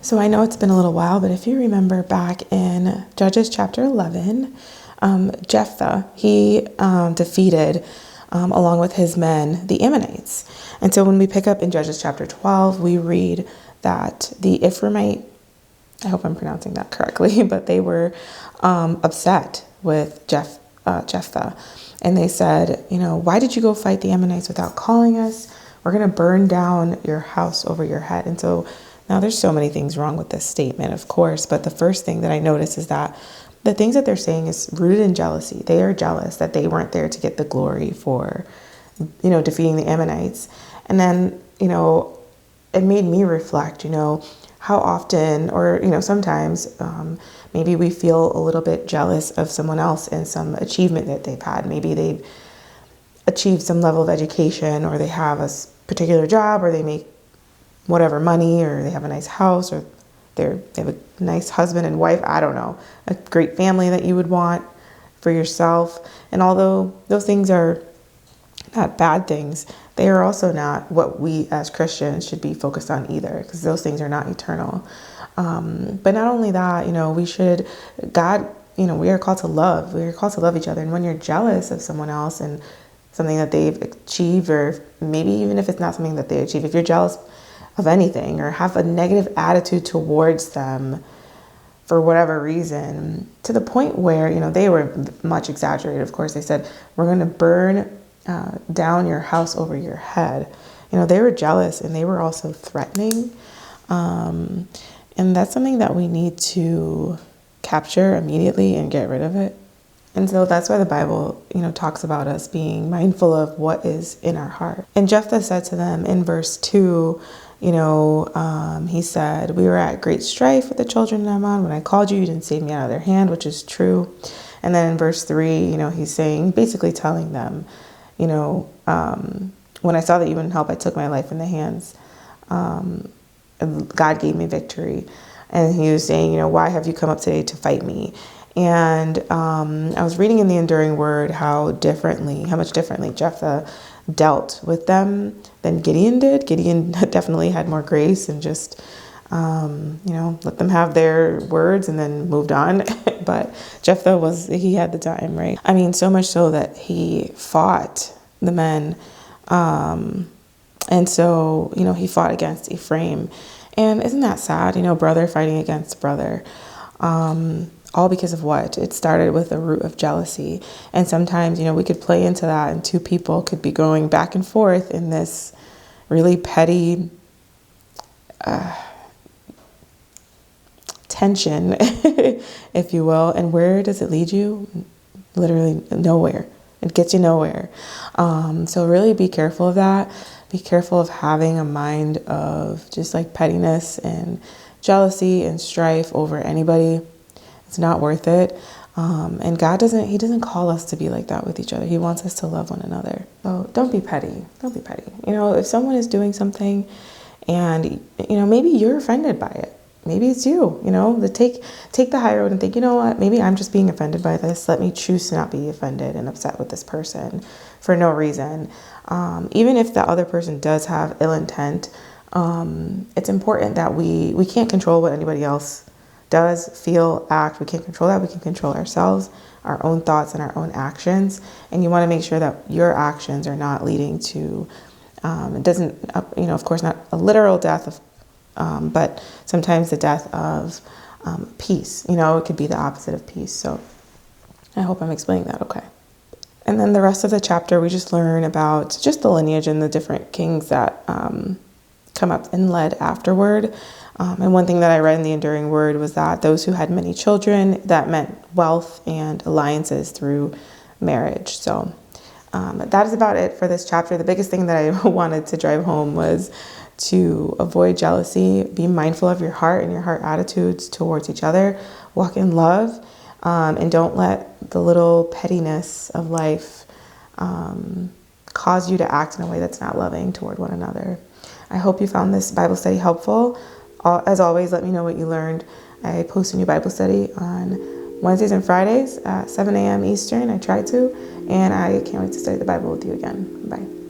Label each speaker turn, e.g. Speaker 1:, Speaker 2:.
Speaker 1: So I know it's been a little while, but if you remember back in Judges chapter 11, Jephthah, he defeated, along with his men, the Ammonites. And so when we pick up in Judges chapter 12, we read that the Ephraimite, I hope I'm pronouncing that correctly, but they were upset with Jephthah. And they said, why did you go fight the Ammonites without calling us? We're going to burn down your house over your head. And so now there's so many things wrong with this statement, of course. But the first thing that I notice is that the things that they're saying is rooted in jealousy. They are jealous that they weren't there to get the glory for, defeating the Ammonites. And then, it made me reflect, how often, or, sometimes maybe we feel a little bit jealous of someone else and some achievement that they've had. Maybe they've achieved some level of education, or they have a particular job, or they make whatever money, or they have a nice house, or they have a nice husband and wife, I don't know, a great family that you would want for yourself. And although those things are not bad things, they are also not what we as Christians should be focused on either, because those things are not eternal. But not only that, we are called to love. We are called to love each other. And when you're jealous of someone else and something that they've achieved, or maybe even if it's not something that they achieve, if you're jealous of anything or have a negative attitude towards them for whatever reason, to the point where, they were much exaggerated. Of course, they said, we're going to burn down your house over your head. They were jealous, and they were also threatening. And that's something that we need to capture immediately and get rid of it. And so that's why the Bible, talks about us being mindful of what is in our heart. And Jephthah said to them in verse 2, he said, we were at great strife with the children of Ammon. When I called you, you didn't save me out of their hand, which is true. And then in verse 3, he's saying, basically telling them, when I saw that you wouldn't help, I took my life in the hands. And God gave me victory. And he was saying, why have you come up today to fight me? And I was reading in the Enduring Word how much differently Jephthah dealt with them than Gideon did. Gideon definitely had more grace and just, let them have their words and then moved on. But Jephthah he had the time, right? I mean, so much so that he fought the men. And so, he fought against Ephraim. And isn't that sad? Brother fighting against brother. All because of what? It started with a root of jealousy. And sometimes, we could play into that, and two people could be going back and forth in this really petty tension, if you will. And where does it lead you? Literally nowhere. It gets you nowhere. So really be careful of that. Be careful of having a mind of just like pettiness and jealousy and strife over anybody. It's not worth it. And God doesn't call us to be like that with each other. He wants us to love one another. So don't be petty. Don't be petty. If someone is doing something and, maybe you're offended by it. Maybe it's you, take the high road and think, what, maybe I'm just being offended by this. Let me choose to not be offended and upset with this person for no reason. Even if the other person does have ill intent, it's important that we can't control what anybody else does, feel, act. We can't control that. We can control ourselves, our own thoughts and our own actions. And you want to make sure that your actions are not leading to, it doesn't, of course, not a literal death, but sometimes the death of peace. It could be the opposite of peace. So I hope I'm explaining that okay. And then the rest of the chapter, we just learn about just the lineage and the different kings that come up and led afterward. And one thing that I read in the Enduring Word was that those who had many children, that meant wealth and alliances through marriage. So that is about it for this chapter. The biggest thing that I wanted to drive home was to avoid jealousy, be mindful of your heart and your heart attitudes towards each other, walk in love, and don't let the little pettiness of life cause you to act in a way that's not loving toward one another. I hope you found this Bible study helpful. As always, let me know what you learned. I post a new Bible study on Wednesdays and Fridays at 7 a.m. Eastern. I try to, and I can't wait to study the Bible with you again. Bye.